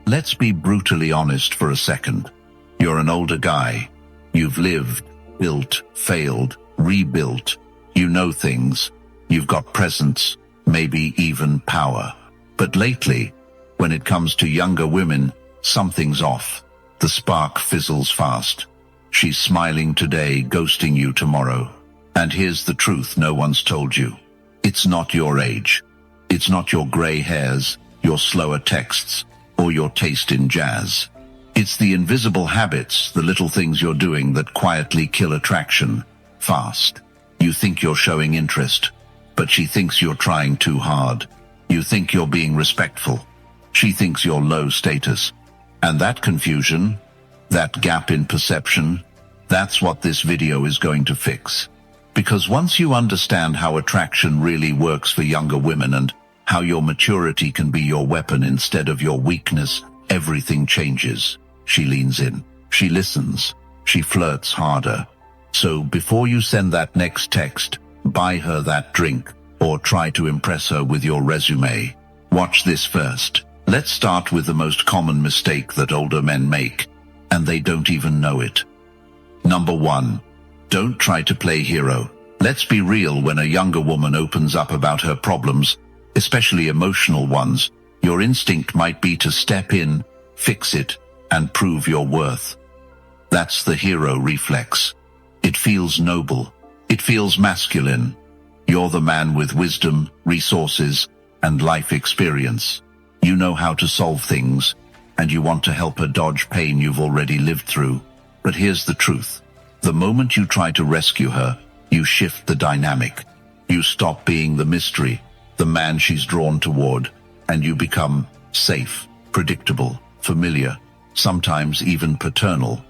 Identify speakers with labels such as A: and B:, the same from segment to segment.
A: Let's be brutally honest for a second. You're an older guy. You've lived, built, failed, rebuilt. You know things. You've got presence, maybe even power. But lately, when it comes to younger women, something's off. The spark fizzles fast. She's smiling today, ghosting you tomorrow. And here's the truth no one's told you. It's not your age. It's not your gray hairs, your slower texts, or your taste in jazz. It's the invisible habits, the little things you're doing that quietly kill attraction, fast. You think you're showing interest, but she thinks you're trying too hard. You think you're being respectful. She thinks you're low status. And that confusion, that gap in perception, that's what this video is going to fix. Because once you understand how attraction really works for younger women and how your maturity can be your weapon instead of your weakness, everything changes. She leans in. She listens. She flirts harder. So before you send that next text, buy her that drink, or try to impress her with your resume, watch this first. Let's start with the most common mistake that older men make, and they don't even know it. Number 1. Don't try to play hero. Let's be real, when a younger woman opens up about her problems, especially emotional ones, your instinct might be to step in, fix it, and prove your worth. That's the hero reflex. It feels noble. It feels masculine. You're the man with wisdom, resources, and life experience. You know how to solve things, and you want to help her dodge pain you've already lived through. But here's the truth. The moment you try to rescue her, you shift the dynamic. You stop being the mystery, the man she's drawn toward, and you become safe, predictable, familiar, sometimes even paternal.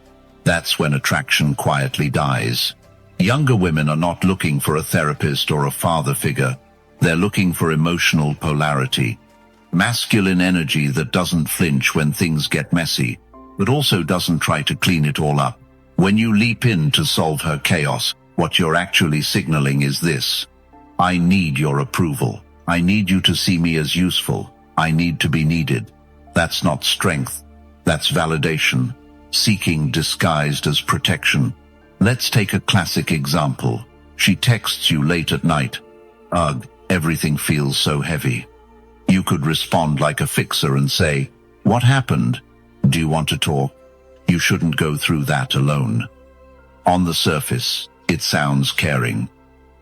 A: That's when attraction quietly dies. Younger women are not looking for a therapist or a father figure. They're looking for emotional polarity. Masculine energy that doesn't flinch when things get messy, but also doesn't try to clean it all up. When you leap in to solve her chaos, what you're actually signaling is this: I need your approval. I need you to see me as useful. I need to be needed. That's not strength. That's validation, seeking disguised as protection. Let's take a classic example. She texts you late at night. Ugh, everything feels so heavy. You could respond like a fixer and say, "What happened? Do you want to talk?" You shouldn't go through that alone. On the surface, it sounds caring.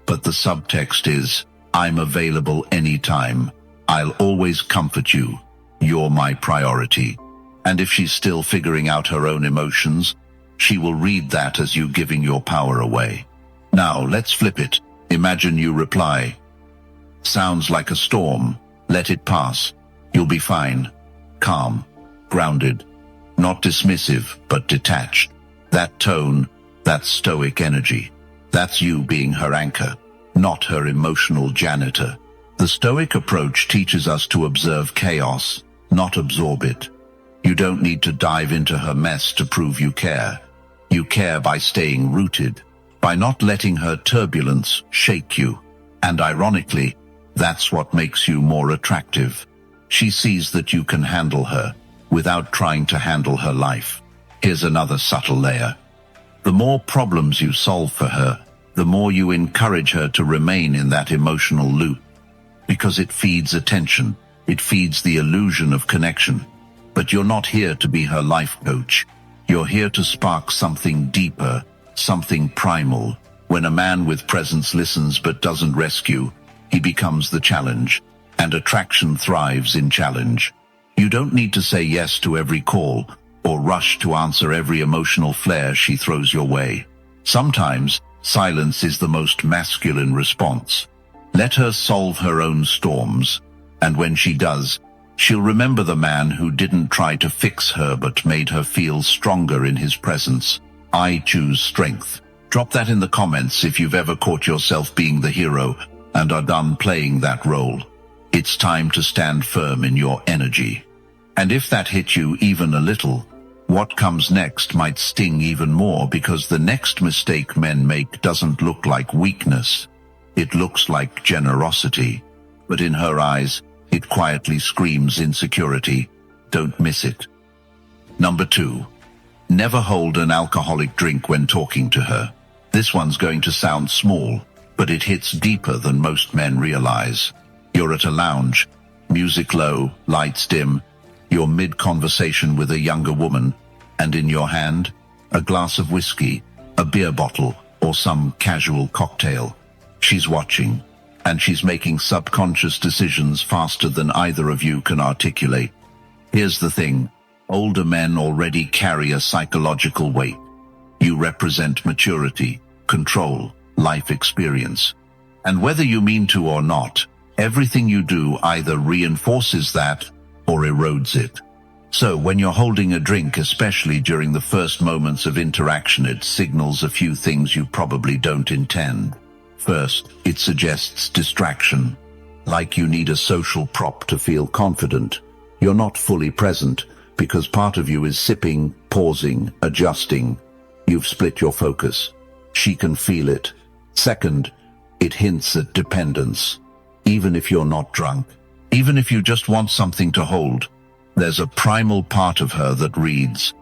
A: But the subtext is, I'm available anytime. I'll always comfort you. You're my priority. And if she's still figuring out her own emotions, she will read that as you giving your power away. Now, let's flip it. Imagine you reply, "Sounds like a storm. Let it pass. You'll be fine." Calm, grounded, not dismissive, but detached. That tone, that stoic energy, that's you being her anchor, not her emotional janitor. The Stoic approach teaches us to observe chaos, not absorb it. You don't need to dive into her mess to prove you care. You care by staying rooted, by not letting her turbulence shake you. And ironically, that's what makes you more attractive. She sees that you can handle her without trying to handle her life. Here's another subtle layer. The more problems you solve for her, the more you encourage her to remain in that emotional loop. Because it feeds attention, it feeds the illusion of connection. But you're not here to be her life coach. You're here to spark something deeper, something primal. When a man with presence listens but doesn't rescue, he becomes the challenge, and attraction thrives in challenge. You don't need to say yes to every call or rush to answer every emotional flare she throws your way. Sometimes, silence is the most masculine response. Let her solve her own storms, and when she does, she'll remember the man who didn't try to fix her but made her feel stronger in his presence. I choose strength. Drop that in the comments if you've ever caught yourself being the hero and are done playing that role. It's time to stand firm in your energy. And if that hit you even a little, what comes next might sting even more, because the next mistake men make doesn't look like weakness. It looks like generosity. But in her eyes, it quietly screams insecurity, Don't miss it. Number 2. Never hold an alcoholic drink when talking to her. This one's going to sound small, but it hits deeper than most men realize. You're at a lounge, music low, lights dim, you're mid-conversation with a younger woman, and in your hand, a glass of whiskey, a beer bottle, or some casual cocktail. She's watching, and she's making subconscious decisions faster than either of you can articulate. Here's the thing. Older men already carry a psychological weight. You represent maturity, control, life experience. And whether you mean to or not, everything you do either reinforces that or erodes it. So when you're holding a drink, especially during the first moments of interaction, it signals a few things you probably don't intend. First, it suggests distraction, like you need a social prop to feel confident. You're not fully present because part of you is sipping, pausing, adjusting. You've split your focus. She can feel it. Second, it hints at dependence. Even if you're not drunk, even if you just want something to hold, there's a primal part of her that reads,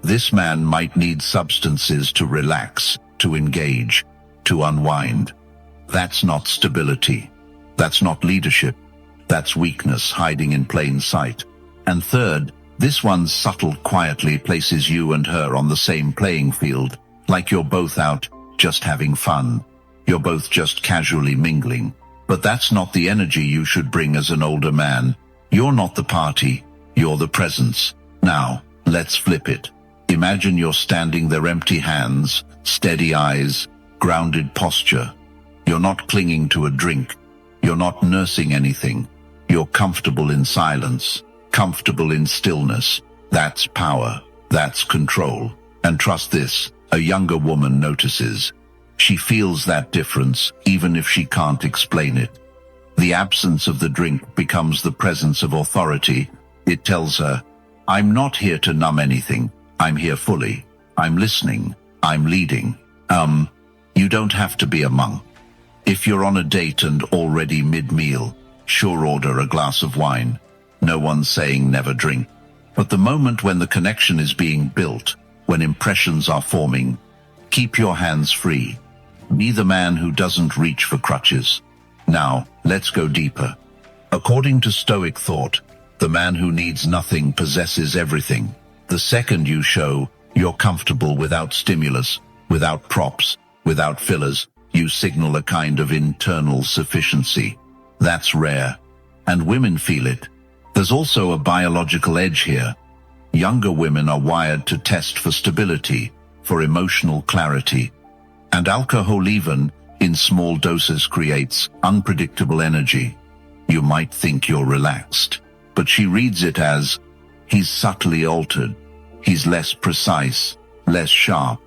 A: this man might need substances to relax, to engage, to unwind. That's not stability. That's not leadership. That's weakness hiding in plain sight. And third, this one subtle quietly places you and her on the same playing field, like you're both out, just having fun. You're both just casually mingling. But that's not the energy you should bring as an older man. You're not the party, you're the presence. Now, let's flip it. Imagine you're standing there, empty hands, steady eyes, grounded posture. You're not clinging to a drink. You're not nursing anything. You're comfortable in silence, comfortable in stillness. That's power. That's control. And trust this, a younger woman notices. She feels that difference, even if she can't explain it. The absence of the drink becomes the presence of authority. It tells her, I'm not here to numb anything. I'm here fully. I'm listening. I'm leading. You don't have to be a monk. If you're on a date and already mid-meal, sure, order a glass of wine. No one's saying never drink. But the moment when the connection is being built, when impressions are forming, keep your hands free. Be the man who doesn't reach for crutches. Now, let's go deeper. According to Stoic thought, the man who needs nothing possesses everything. The second you show you're comfortable without stimulus, without props, without fillers, you signal a kind of internal sufficiency. That's rare. And women feel it. There's also a biological edge here. Younger women are wired to test for stability, for emotional clarity. And alcohol, even in small doses, creates unpredictable energy. You might think you're relaxed, but she reads it as, he's subtly altered. He's less precise, less sharp.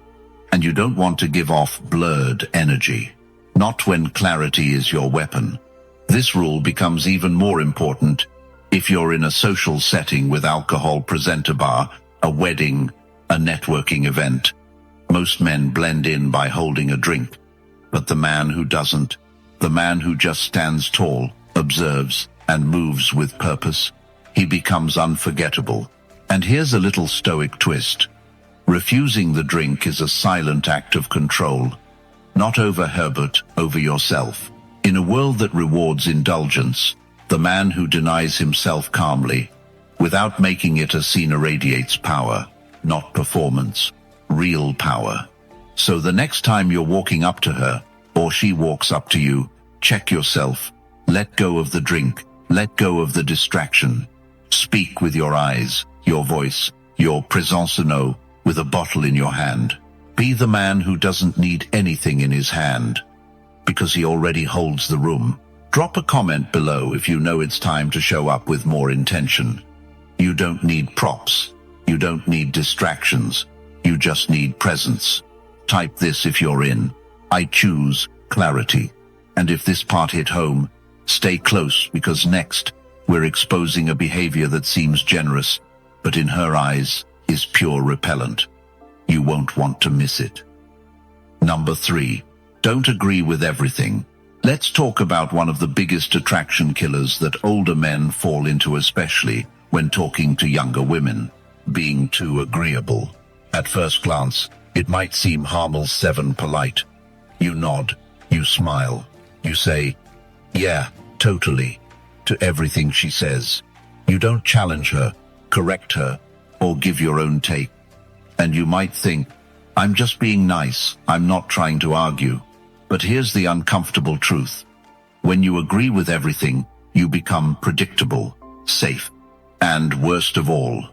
A: And you don't want to give off blurred energy. Not when clarity is your weapon. This rule becomes even more important if you're in a social setting with alcohol present, a bar, a wedding, a networking event. Most men blend in by holding a drink. But the man who doesn't, the man who just stands tall, observes, and moves with purpose, he becomes unforgettable. And here's a little Stoic twist. Refusing the drink is a silent act of control. Not over her, but over yourself. In a world that rewards indulgence, the man who denies himself calmly, without making it a scene, irradiates power, not performance. Real power. So the next time you're walking up to her, or she walks up to you, check yourself. Let go of the drink. Let go of the distraction. Speak with your eyes, your voice, your présence with a bottle in your hand. Be the man who doesn't need anything in his hand, because he already holds the room. Drop a comment below if you know it's time to show up with more intention. You don't need props. You don't need distractions. You just need presence. Type this if you're in. I choose clarity. And if this part hit home, stay close, because next, we're exposing a behavior that seems generous, but in her eyes is pure repellent. You won't want to miss it. Number 3. Don't agree with everything. Let's talk about one of the biggest attraction killers that older men fall into, especially when talking to younger women, being too agreeable. At first glance, it might seem harmless, 7 polite. You nod, you smile, you say, "Yeah, totally," to everything she says. You don't challenge her, correct her, or give your own take. And you might think, "I'm just being nice, I'm not trying to argue." But here's the uncomfortable truth. When you agree with everything, you become predictable, safe, and worst of all,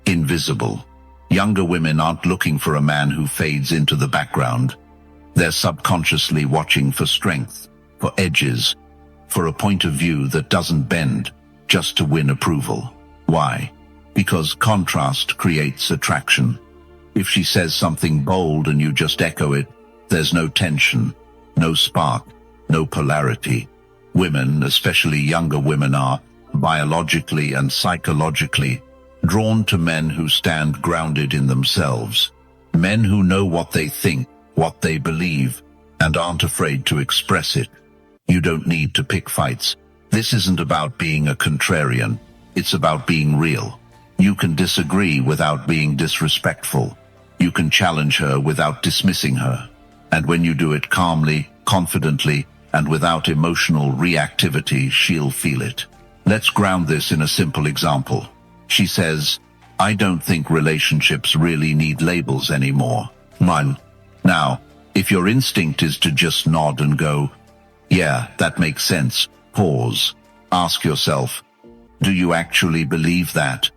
A: invisible. Younger women aren't looking for a man who fades into the background. They're subconsciously watching for strength, for edges, for a point of view that doesn't bend just to win approval. Why? Because contrast creates attraction. If she says something bold and you just echo it, there's no tension, no spark, no polarity. Women, especially younger women, are, biologically and psychologically, drawn to men who stand grounded in themselves. Men who know what they think, what they believe, and aren't afraid to express it. You don't need to pick fights. This isn't about being a contrarian. It's about being real. You can disagree without being disrespectful. You can challenge her without dismissing her. And when you do it calmly, confidently, and without emotional reactivity, she'll feel it. Let's ground this in a simple example. She says, "I don't think relationships really need labels anymore." Mine. Now, if your instinct is to just nod and go, "Yeah, that makes sense," pause. Ask yourself, do you actually believe that?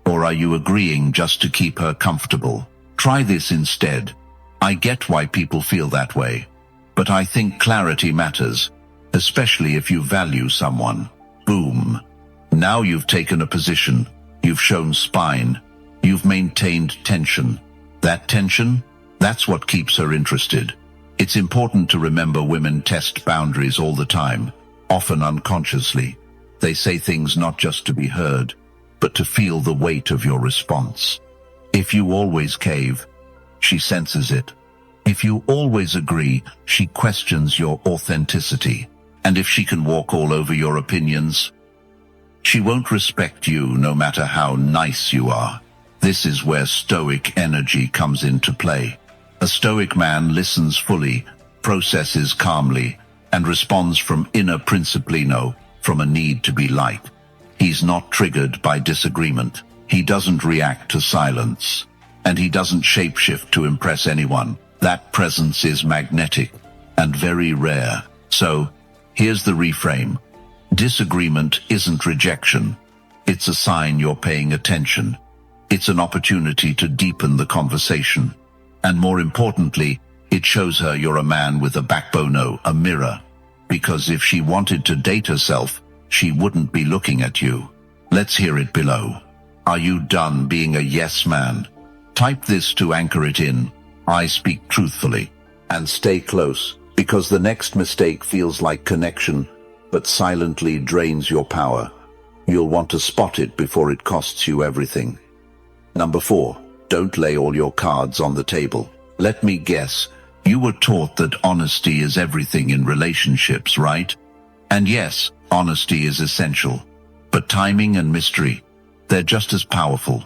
A: Or are you agreeing just to keep her comfortable? Try this instead. "I get why people feel that way, but I think clarity matters, especially if you value someone." Boom. Now you've taken a position. You've shown spine. You've maintained tension. That tension, that's what keeps her interested. It's important to remember women test boundaries all the time, often unconsciously. They say things not just to be heard, but to feel the weight of your response. If you always cave, she senses it. If you always agree, she questions your authenticity. And if she can walk all over your opinions, she won't respect you no matter how nice you are. This is where Stoic energy comes into play. A Stoic man listens fully, processes calmly, and responds from inner principlino, from a need to be liked. He's not triggered by disagreement. He doesn't react to silence. And he doesn't shapeshift to impress anyone. That presence is magnetic and very rare. So, here's the reframe. Disagreement isn't rejection. It's a sign you're paying attention. It's an opportunity to deepen the conversation. And more importantly, it shows her you're a man with a backbone, a mirror. Because if she wanted to date herself, she wouldn't be looking at you. Let's hear it below. Are you done being a yes man? Type this to anchor it in. I speak truthfully. And stay close, because the next mistake feels like connection, but silently drains your power. You'll want to spot it before it costs you everything. Number 4, don't lay all your cards on the table. Let me guess, you were taught that honesty is everything in relationships, right? And yes, honesty is essential. But timing and mystery, they're just as powerful,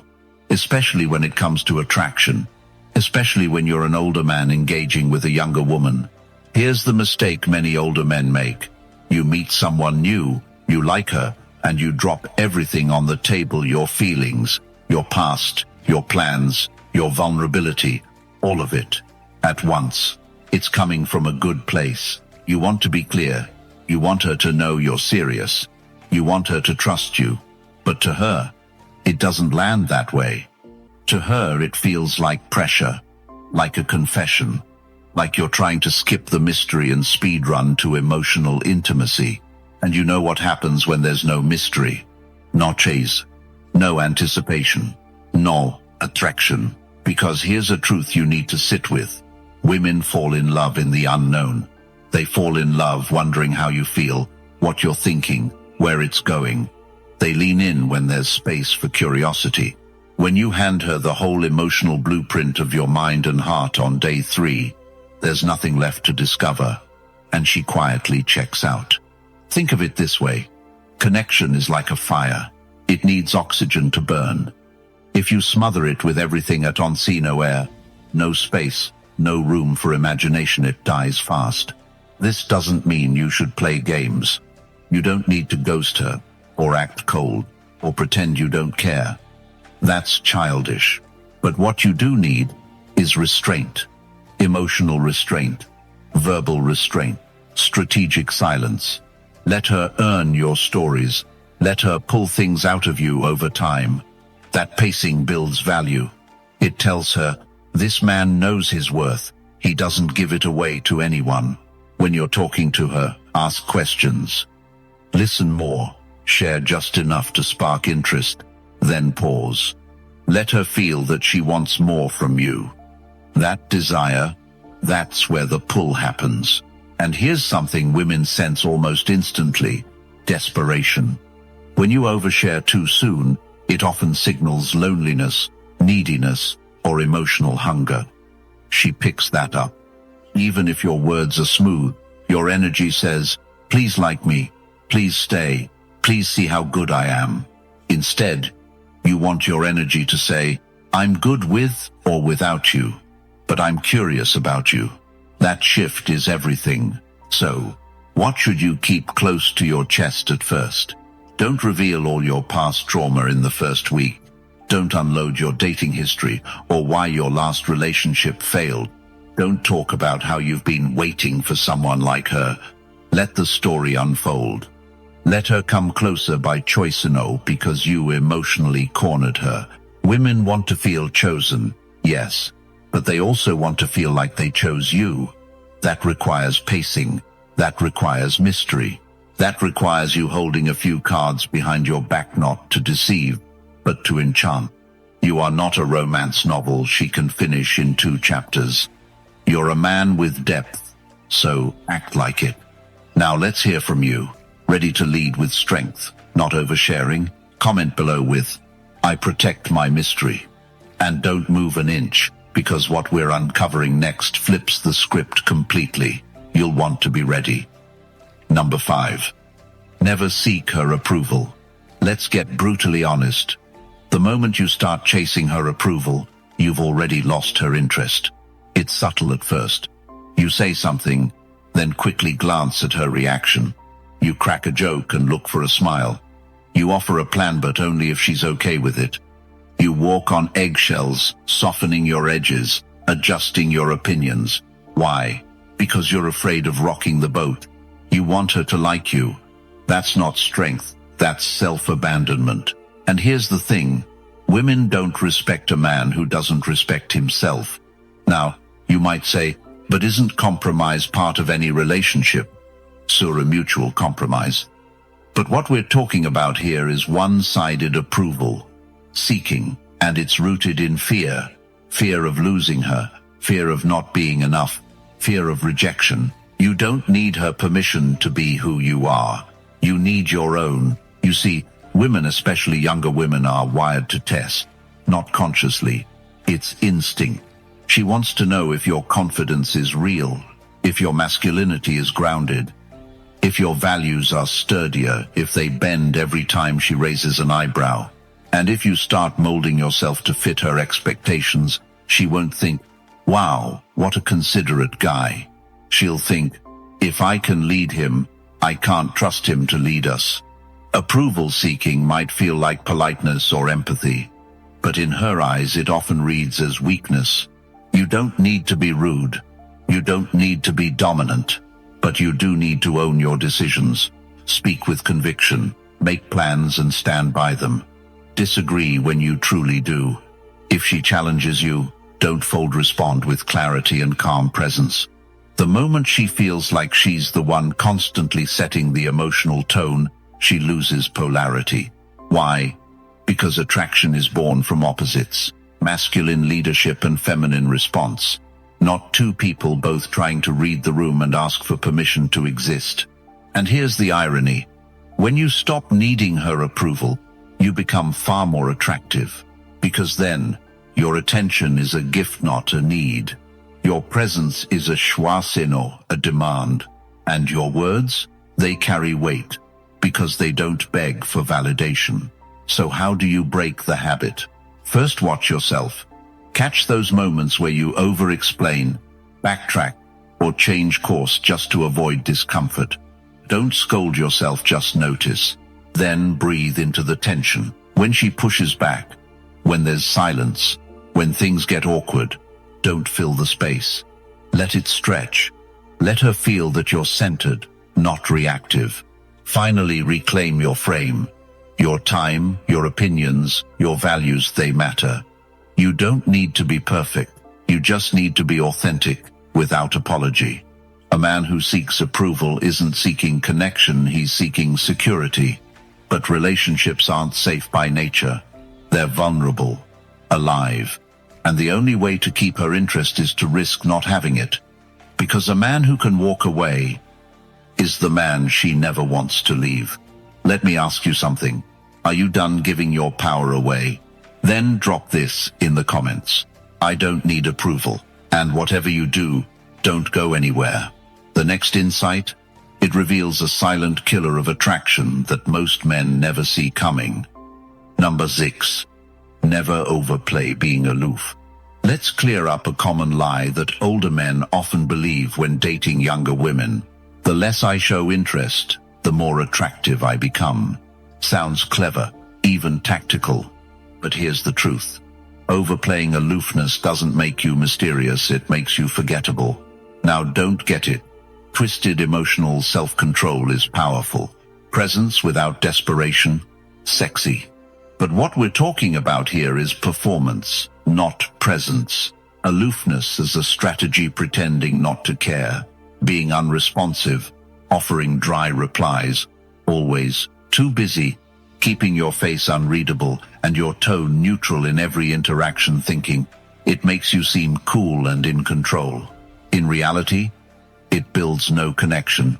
A: especially when it comes to attraction, especially when you're an older man engaging with a younger woman. Here's the mistake many older men make. You meet someone new, you like her, and you drop everything on the table, your feelings, your past, your plans, your vulnerability, all of it, at once. It's coming from a good place. You want to be clear. You want her to know you're serious. You want her to trust you. But to her, it doesn't land that way. To her, it feels like pressure, like a confession, like you're trying to skip the mystery and speed run to emotional intimacy. And you know what happens when there's no mystery, no chase, no anticipation, no attraction. Because here's a truth you need to sit with. Women fall in love in the unknown. They fall in love wondering how you feel, what you're thinking, where it's going. They lean in when there's space for curiosity. When you hand her the whole emotional blueprint of your mind and heart on day 3, there's nothing left to discover, and she quietly checks out. Think of it this way. Connection is like a fire. It needs oxygen to burn. If you smother it with everything at once, no air, no space, no room for imagination, it dies fast. This doesn't mean you should play games. You don't need to ghost her, or act cold, or pretend you don't care. That's childish. But what you do need is restraint. Emotional restraint, verbal restraint, strategic silence. Let her earn your stories. Let her pull things out of you over time. That pacing builds value. It tells her, this man knows his worth. He doesn't give it away to anyone. When you're talking to her, ask questions. Listen more. Share just enough to spark interest. Then pause. Let her feel that she wants more from you. That desire, that's where the pull happens. And here's something women sense almost instantly: desperation. When you overshare too soon, it often signals loneliness, neediness, or emotional hunger. She picks that up. Even if your words are smooth, your energy says, please like me, please stay, please see how good I am. Instead, you want your energy to say, I'm good with or without you, but I'm curious about you. That shift is everything. So, what should you keep close to your chest at first? Don't reveal all your past trauma in the first week. Don't unload your dating history or why your last relationship failed. Don't talk about how you've been waiting for someone like her. Let the story unfold. Let her come closer by choice, because you emotionally cornered her. Women want to feel chosen, yes, but they also want to feel like they chose you. That requires pacing. That requires mystery. That requires you holding a few cards behind your back, not to deceive, but to enchant. You are not a romance novel she can finish in 2 chapters. You're a man with depth, so act like it. Now let's hear from you. Ready to lead with strength, not oversharing? Comment below with, I protect my mystery. And don't move an inch, because what we're uncovering next flips the script completely. You'll want to be ready. Number 5. Never seek her approval. Let's get brutally honest. The moment you start chasing her approval, you've already lost her interest. It's subtle at first. You say something, then quickly glance at her reaction. You crack a joke and look for a smile. You offer a plan, but only if she's okay with it. You walk on eggshells, softening your edges, adjusting your opinions. Why? Because you're afraid of rocking the boat. You want her to like you. That's not strength, that's self-abandonment. And here's the thing, women don't respect a man who doesn't respect himself. Now, you might say, but isn't compromise part of any relationship? So a mutual compromise. But what we're talking about here is one-sided approval, seeking, and it's rooted in fear. Fear of losing her, fear of not being enough, fear of rejection. You don't need her permission to be who you are. You need your own. You see, women, especially younger women, are wired to test, not consciously. It's instinct. She wants to know if your confidence is real, if your masculinity is grounded, if your values are sturdier, if they bend every time she raises an eyebrow. And if you start molding yourself to fit her expectations, she won't think, wow, what a considerate guy. She'll think, if I can lead him, I can't trust him to lead us. Approval seeking might feel like politeness or empathy, but in her eyes it often reads as weakness. You don't need to be rude. You don't need to be dominant. But you do need to own your decisions. Speak with conviction. Make plans and stand by them. Disagree when you truly do. If she challenges you, don't fold. Respond with clarity and calm presence. The moment she feels like she's the one constantly setting the emotional tone, she loses polarity. Why? Because attraction is born from opposites. Masculine leadership and feminine response. Not two people both trying to read the room and ask for permission to exist. And here's the irony. When you stop needing her approval, you become far more attractive. Because then, your attention is a gift, not a need. Your presence is a choix, a demand. And your words, they carry weight, because they don't beg for validation. So how do you break the habit? First, watch yourself. Catch those moments where you over-explain, backtrack, or change course just to avoid discomfort. Don't scold yourself, just notice. Then breathe into the tension. When she pushes back, when there's silence, when things get awkward, don't fill the space. Let it stretch. Let her feel that you're centered, not reactive. Finally, reclaim your frame. Your time, your opinions, your values, they matter. You don't need to be perfect. You just need to be authentic, without apology. A man who seeks approval isn't seeking connection, he's seeking security. But relationships aren't safe by nature. They're vulnerable, alive. And the only way to keep her interest is to risk not having it. Because a man who can walk away is the man she never wants to leave. Let me ask you something. Are you done giving your power away? Then drop this in the comments. I don't need approval. And whatever you do, don't go anywhere. The next insight, it reveals a silent killer of attraction that most men never see coming. Number 6. Never overplay being aloof. Let's clear up a common lie that older men often believe when dating younger women. The less I show interest, the more attractive I become. Sounds clever, even tactical. But here's the truth. Overplaying aloofness doesn't make you mysterious, it makes you forgettable. Now don't get it. Twisted emotional self-control is powerful. Presence without desperation, sexy. But what we're talking about here is performance, not presence. Aloofness is a strategy pretending not to care, being unresponsive, offering dry replies, always too busy, keeping your face unreadable and your tone neutral in every interaction, thinking it makes you seem cool and in control. In reality, it builds no connection.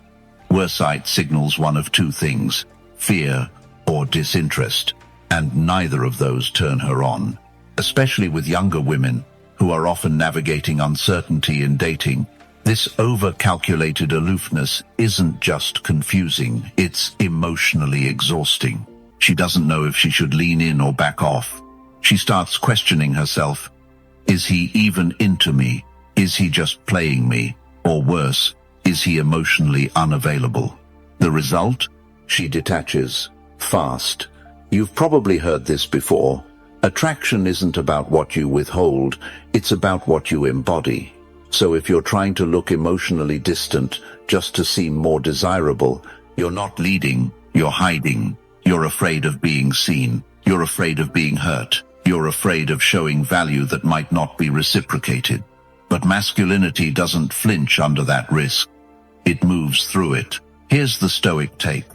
A: Worse, it signals one of two things, fear or disinterest, and neither of those turn her on. Especially with younger women, who are often navigating uncertainty in dating, this over-calculated aloofness isn't just confusing, it's emotionally exhausting. She doesn't know if she should lean in or back off. She starts questioning herself. Is he even into me? Is he just playing me? Or worse, is he emotionally unavailable? The result? She detaches, fast. You've probably heard this before. Attraction isn't about what you withhold, it's about what you embody. So if you're trying to look emotionally distant just to seem more desirable, you're not leading, you're hiding. You're afraid of being seen. You're afraid of being hurt. You're afraid of showing value that might not be reciprocated. But masculinity doesn't flinch under that risk. It moves through it. Here's the Stoic take.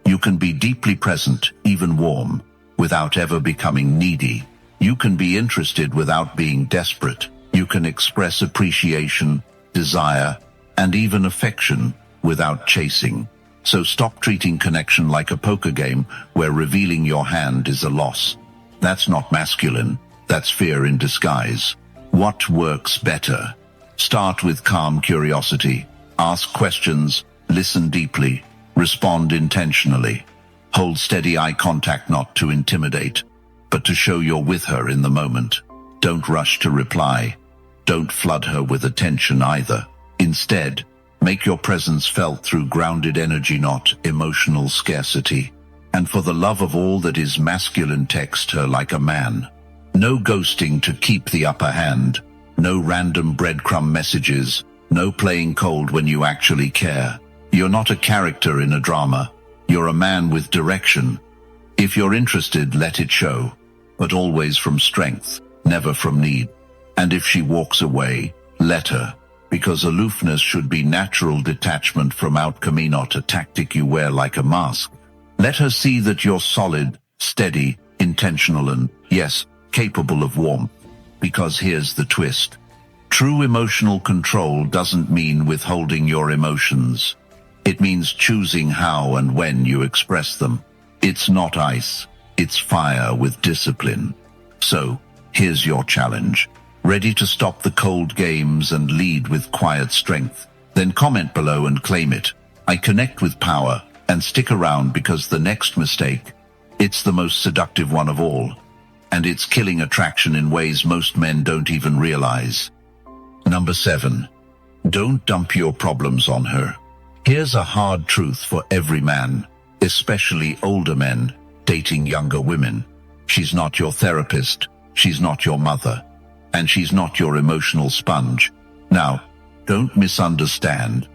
A: You can be deeply present, even warm, without ever becoming needy. You can be interested without being desperate. You can express appreciation, desire, and even affection without chasing. So stop treating connection like a poker game where revealing your hand is a loss. That's not masculine. That's fear in disguise. What works better? Start with calm curiosity. Ask questions, listen deeply, respond intentionally. Hold steady eye contact, not to intimidate, but to show you're with her in the moment. Don't rush to reply. Don't flood her with attention either. Instead, make your presence felt through grounded energy, not emotional scarcity. And for the love of all that is masculine, text her like a man. No ghosting to keep the upper hand. No random breadcrumb messages. No playing cold when you actually care. You're not a character in a drama. You're a man with direction. If you're interested, let it show. But always from strength, never from need. And if she walks away, let her. Because aloofness should be natural detachment from outcome, not a tactic you wear like a mask. Let her see that you're solid, steady, intentional, and, yes, capable of warmth. Because here's the twist. True emotional control doesn't mean withholding your emotions. It means choosing how and when you express them. It's not ice, it's fire with discipline. So, here's your challenge. Ready to stop the cold games and lead with quiet strength? Then comment below and claim it. I connect with power, and stick around because the next mistake It's the most seductive one of all, and it's killing attraction in ways most men don't even realize. Number 7. Don't dump your problems on her. Here's a hard truth for every man, especially older men dating younger women. She's not your therapist, she's not your mother, and she's not your emotional sponge. Now, don't misunderstand.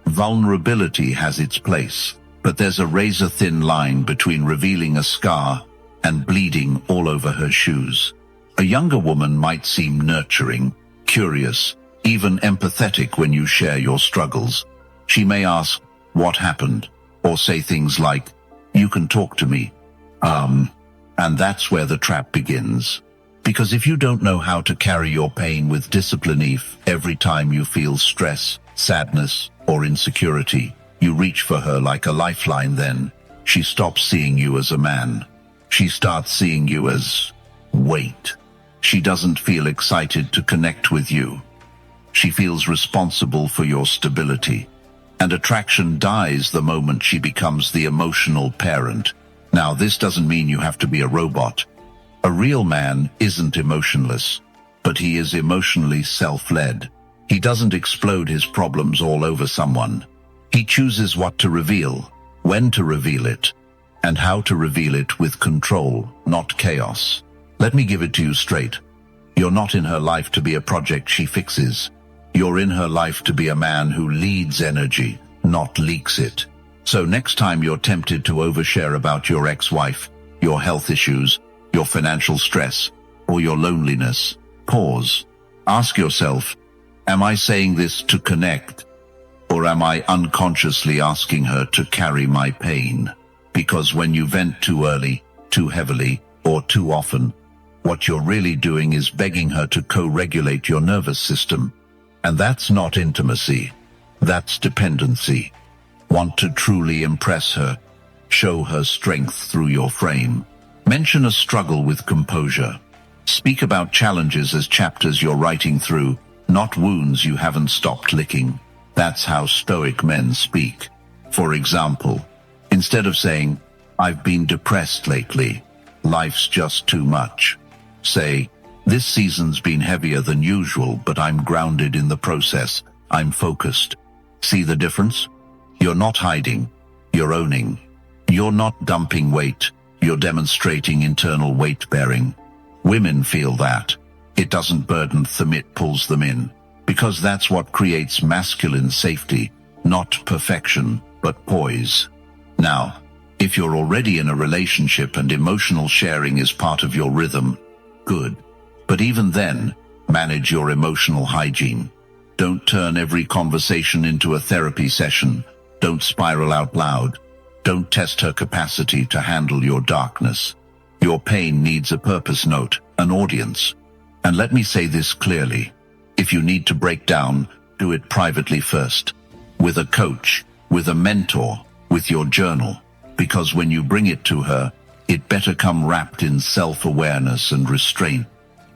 A: Vulnerability has its place, but there's a razor-thin line between revealing a scar and bleeding all over her shoes. A younger woman might seem nurturing, curious, even empathetic when you share your struggles. She may ask, "What happened?" or say things like, "You can talk to me." And that's where the trap begins. Because if you don't know how to carry your pain with discipline, if every time you feel stress, sadness, or insecurity, you reach for her like a lifeline, then she stops seeing you as a man. She starts seeing you as weight. She doesn't feel excited to connect with you. She feels responsible for your stability. And attraction dies the moment she becomes the emotional parent. Now, this doesn't mean you have to be a robot. A real man isn't emotionless, but he is emotionally self-led. He doesn't explode his problems all over someone. He chooses what to reveal, when to reveal it, and how to reveal it with control, not chaos. Let me give it to you straight. You're not in her life to be a project she fixes. You're in her life to be a man who leads energy, not leaks it. So next time you're tempted to overshare about your ex-wife, your health issues, your financial stress, or your loneliness, pause. Ask yourself, am I saying this to connect, or am I unconsciously asking her to carry my pain? Because when you vent too early, too heavily, or too often, what you're really doing is begging her to co-regulate your nervous system. And that's not intimacy. That's dependency. Want to truly impress her? Show her strength through your frame. Mention a struggle with composure. Speak about challenges as chapters you're writing through, not wounds you haven't stopped licking. That's how Stoic men speak. For example, instead of saying, "I've been depressed lately, life's just too much," say, "This season's been heavier than usual, but I'm grounded in the process. I'm focused." See the difference? You're not hiding, you're owning. You're not dumping weight, you're demonstrating internal weight-bearing. Women feel that. It doesn't burden them, it pulls them in. Because that's what creates masculine safety, not perfection, but poise. Now, if you're already in a relationship and emotional sharing is part of your rhythm, good. But even then, manage your emotional hygiene. Don't turn every conversation into a therapy session. Don't spiral out loud. Don't test her capacity to handle your darkness. Your pain needs a purpose note, an audience. And let me say this clearly. If you need to break down, do it privately first. With a coach, with a mentor, with your journal. Because when you bring it to her, it better come wrapped in self-awareness and restraint.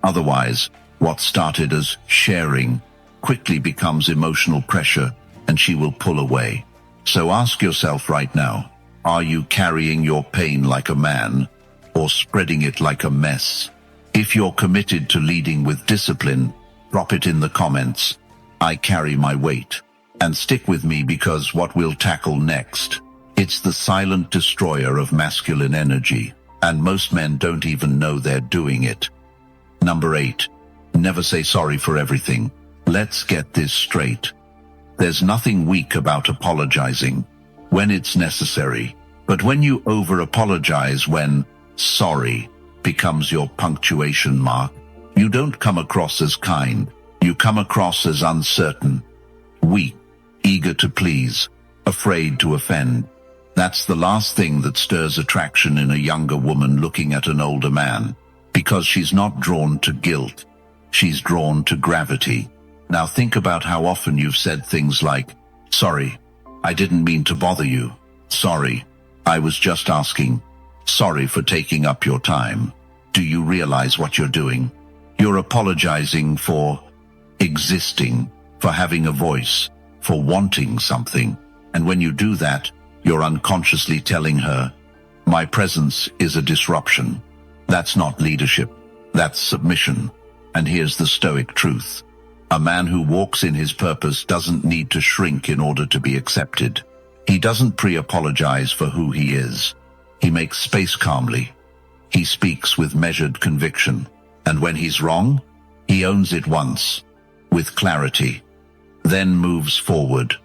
A: Otherwise, what started as sharing quickly becomes emotional pressure, and she will pull away. So ask yourself right now, are you carrying your pain like a man, or spreading it like a mess? If you're committed to leading with discipline, drop it in the comments. I carry my weight. And stick with me, because what we'll tackle next, it's the silent destroyer of masculine energy, and most men don't even know they're doing it. Number 8. Never say sorry for everything. Let's get this straight. There's nothing weak about apologizing when it's necessary, but when you over-apologize, when sorry becomes your punctuation mark, you don't come across as kind, you come across as uncertain, weak, eager to please, afraid to offend. That's the last thing that stirs attraction in a younger woman looking at an older man, because she's not drawn to guilt, she's drawn to gravity. Now think about how often you've said things like, "Sorry, I didn't mean to bother you. Sorry, I was just asking. Sorry for taking up your time." Do you realize what you're doing? You're apologizing for existing, for having a voice, for wanting something. And when you do that, you're unconsciously telling her, My presence is a disruption. That's not leadership. That's submission. And here's the Stoic truth. A man who walks in his purpose doesn't need to shrink in order to be accepted. He doesn't pre-apologize for who he is. He makes space calmly. He speaks with measured conviction. And when he's wrong, he owns it once, with clarity, then moves forward.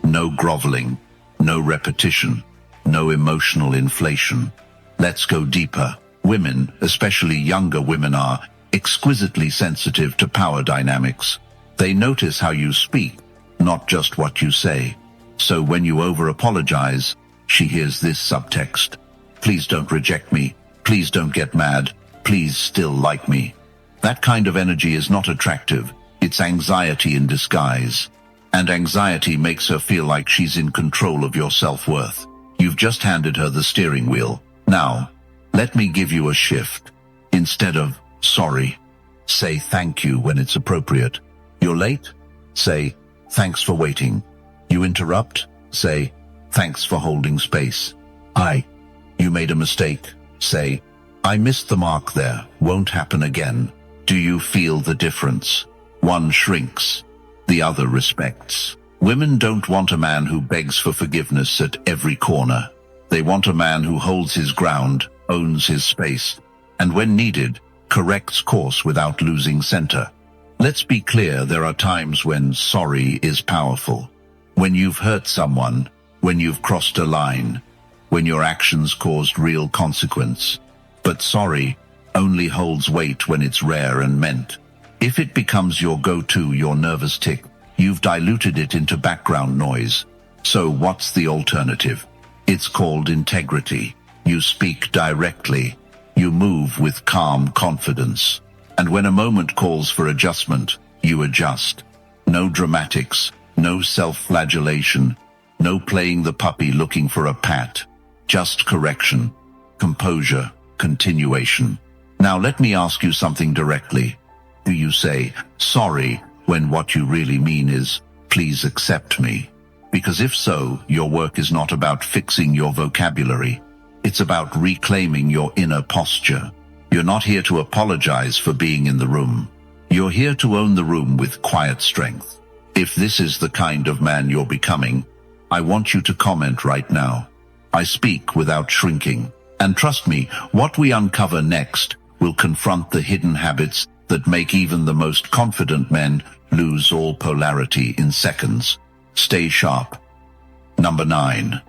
A: No groveling, no repetition, no emotional inflation. Let's go deeper. Women, especially younger women, are exquisitely sensitive to power dynamics. They notice how you speak, not just what you say. So when you over-apologize, she hears this subtext. Please don't reject me. Please don't get mad. Please still like me. That kind of energy is not attractive. It's anxiety in disguise. And anxiety makes her feel like she's in control of your self-worth. You've just handed her the steering wheel. Now, let me give you a shift. Instead of sorry, say thank you when it's appropriate. You're late? Say, thanks for waiting. You interrupt? Say, thanks for holding space. You made a mistake. Say, I missed the mark there. Won't happen again. Do you feel the difference? One shrinks, the other respects. Women don't want a man who begs for forgiveness at every corner. They want a man who holds his ground, owns his space, and when needed, corrects course without losing center. Let's be clear, there are times when sorry is powerful. When you've hurt someone, when you've crossed a line, when your actions caused real consequence. But sorry only holds weight when it's rare and meant. If it becomes your go-to, your nervous tick, you've diluted it into background noise. So what's the alternative? It's called integrity. You speak directly. You move with calm confidence. And when a moment calls for adjustment, you adjust. No dramatics, no self-flagellation, no playing the puppy looking for a pat. Just correction, composure, continuation. Now let me ask you something directly. Do you say, sorry, when what you really mean is, please accept me? Because if so, your work is not about fixing your vocabulary. It's about reclaiming your inner posture. You're not here to apologize for being in the room. You're here to own the room with quiet strength. If this is the kind of man you're becoming, I want you to comment right now. I speak without shrinking. And trust me, what we uncover next will confront the hidden habits that make even the most confident men lose all polarity in seconds. Stay sharp. Number 9.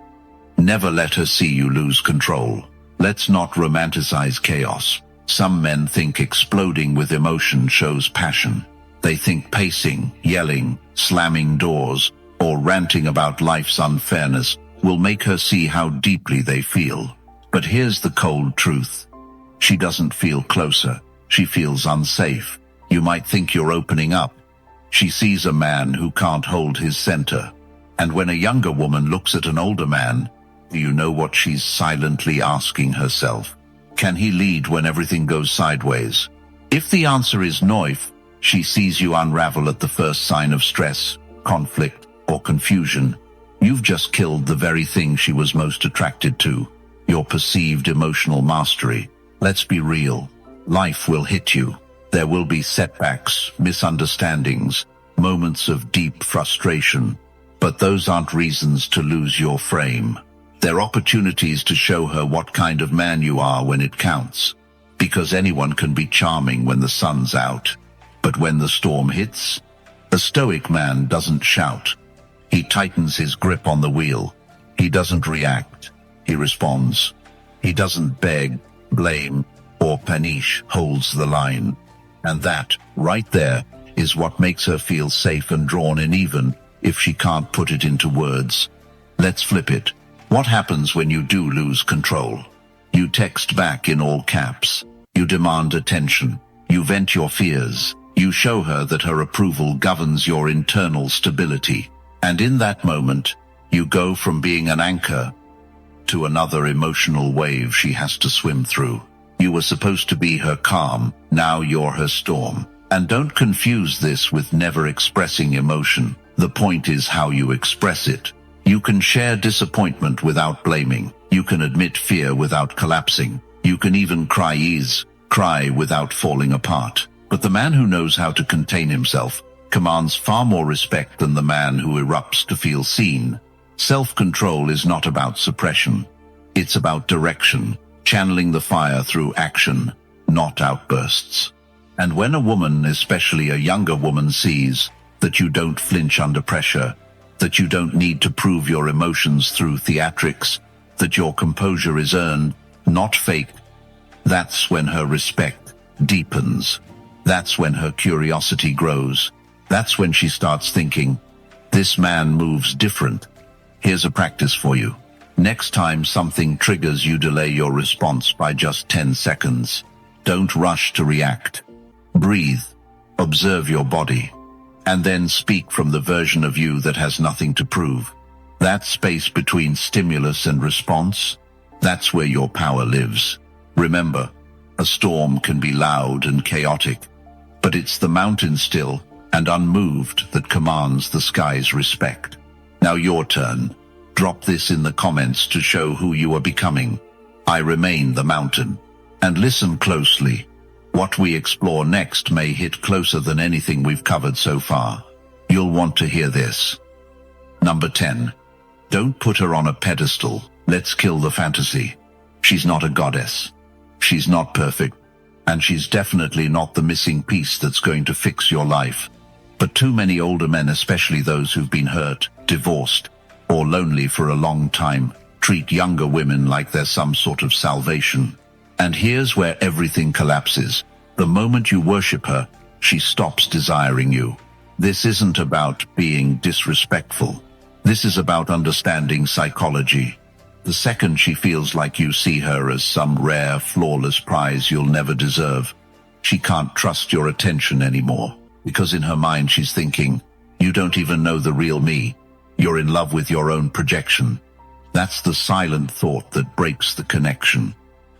A: Never let her see you lose control. Let's not romanticize chaos. Some men think exploding with emotion shows passion. They think pacing, yelling, slamming doors, or ranting about life's unfairness will make her see how deeply they feel. But here's the cold truth. She doesn't feel closer. She feels unsafe. You might think you're opening up. She sees a man who can't hold his center. And when a younger woman looks at an older man, do you know what she's silently asking herself? Can he lead when everything goes sideways? If the answer is no, she sees you unravel at the first sign of stress, conflict, or confusion. You've just killed the very thing she was most attracted to, your perceived emotional mastery. Let's be real. Life will hit you. There will be setbacks, misunderstandings, moments of deep frustration. But those aren't reasons to lose your frame. They're opportunities to show her what kind of man you are when it counts. Because anyone can be charming when the sun's out. But when the storm hits, a stoic man doesn't shout. He tightens his grip on the wheel. He doesn't react. He responds. He doesn't beg, blame, or paniche, holds the line. And that, right there, is what makes her feel safe and drawn in even if she can't put it into words. Let's flip it. What happens when you do lose control? You text back in all caps. You demand attention. You vent your fears. You show her that her approval governs your internal stability. And in that moment, you go from being an anchor to another emotional wave she has to swim through. You were supposed to be her calm, now you're her storm. And don't confuse this with never expressing emotion. The point is how you express it. You can share disappointment without blaming. You can admit fear without collapsing. You can even cry without falling apart. But the man who knows how to contain himself commands far more respect than the man who erupts to feel seen. Self-control is not about suppression. It's about direction, channeling the fire through action, not outbursts. And when a woman, especially a younger woman, sees that you don't flinch under pressure, that you don't need to prove your emotions through theatrics, that your composure is earned, not faked, that's when her respect deepens. That's when her curiosity grows. That's when she starts thinking, this man moves different. Here's a practice for you. Next time something triggers you, delay your response by just 10 seconds. Don't rush to react. Breathe, observe your body, and then speak from the version of you that has nothing to prove. That space between stimulus and response, that's where your power lives. Remember, a storm can be loud and chaotic, but it's the mountain still and unmoved that commands the sky's respect. Now your turn. Drop this in the comments to show who you are becoming. I remain the mountain. And listen closely. What we explore next may hit closer than anything we've covered so far. You'll want to hear this. Number 10. Don't put her on a pedestal. Let's kill the fantasy. She's not a goddess. She's not perfect. And she's definitely not the missing piece that's going to fix your life. But too many older men, especially those who've been hurt, divorced, or lonely for a long time, treat younger women like they're some sort of salvation. And here's where everything collapses. The moment you worship her, she stops desiring you. This isn't about being disrespectful. This is about understanding psychology. The second she feels like you see her as some rare, flawless prize you'll never deserve, she can't trust your attention anymore. Because in her mind she's thinking, you don't even know the real me. You're in love with your own projection. That's the silent thought that breaks the connection.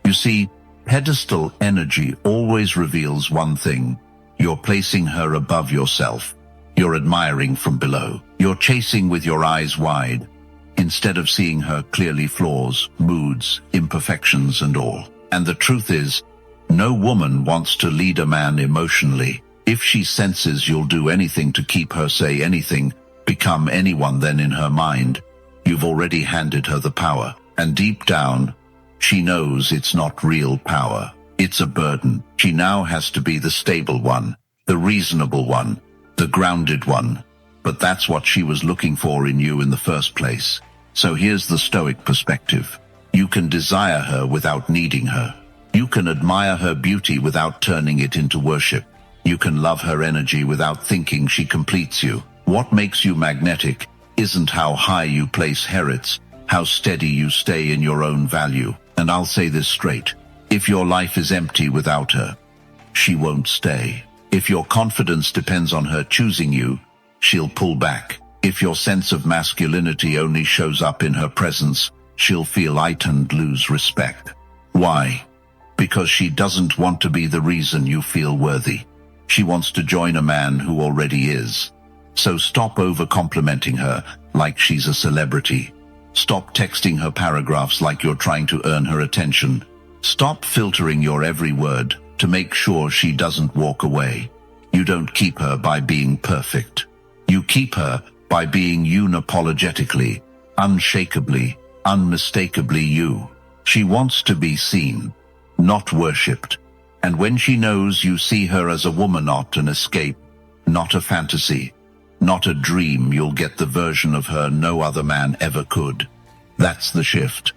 A: You see, pedestal energy always reveals one thing. You're placing her above yourself. You're admiring from below. You're chasing with your eyes wide, instead of seeing her clearly, flaws, moods, imperfections and all. And the truth is, no woman wants to lead a man emotionally. If she senses you'll do anything to keep her, say anything, become anyone, then in her mind, you've already handed her the power. And deep down, she knows it's not real power. It's a burden. She now has to be the stable one, the reasonable one, the grounded one. But that's what she was looking for in you in the first place. So here's the Stoic perspective. You can desire her without needing her. You can admire her beauty without turning it into worship. You can love her energy without thinking she completes you. What makes you magnetic isn't how high you place her, it's how steady you stay in your own value. And I'll say this straight. If your life is empty without her, she won't stay. If your confidence depends on her choosing you, she'll pull back. If your sense of masculinity only shows up in her presence, she'll feel light and lose respect. Why? Because she doesn't want to be the reason you feel worthy. She wants to join a man who already is. So stop over-complimenting her like she's a celebrity. Stop texting her paragraphs like you're trying to earn her attention. Stop filtering your every word to make sure she doesn't walk away. You don't keep her by being perfect. You keep her by being unapologetically, unshakably, unmistakably you. She wants to be seen, not worshipped. And when she knows you see her as a woman, not an escape, not a fantasy, not a dream, you'll get the version of her no other man ever could. That's the shift.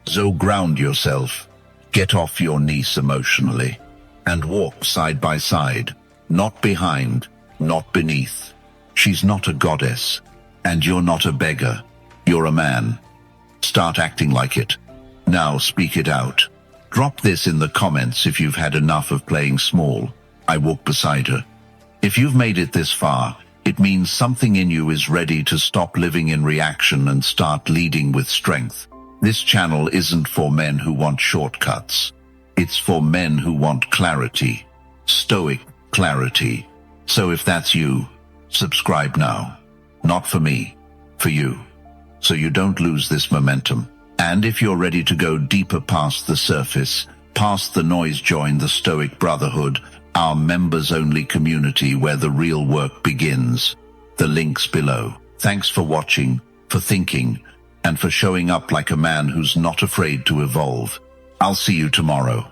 A: So ground yourself, get off your knees emotionally, and walk side by side, not behind, not beneath. She's not a goddess, and you're not a beggar. You're a man. Start acting like it. Now speak it out. Drop this in the comments if you've had enough of playing small. I walk beside her. If you've made it this far, it means something in you is ready to stop living in reaction and start leading with strength. This channel isn't for men who want shortcuts. It's for men who want clarity. Stoic clarity. So if that's you, subscribe now. Not for me, for you. So you don't lose this momentum. And if you're ready to go deeper past the surface, past the noise, join the Stoic Brotherhood, our members-only community where the real work begins. The link's below. Thanks for watching, for thinking, and for showing up like a man who's not afraid to evolve. I'll see you tomorrow.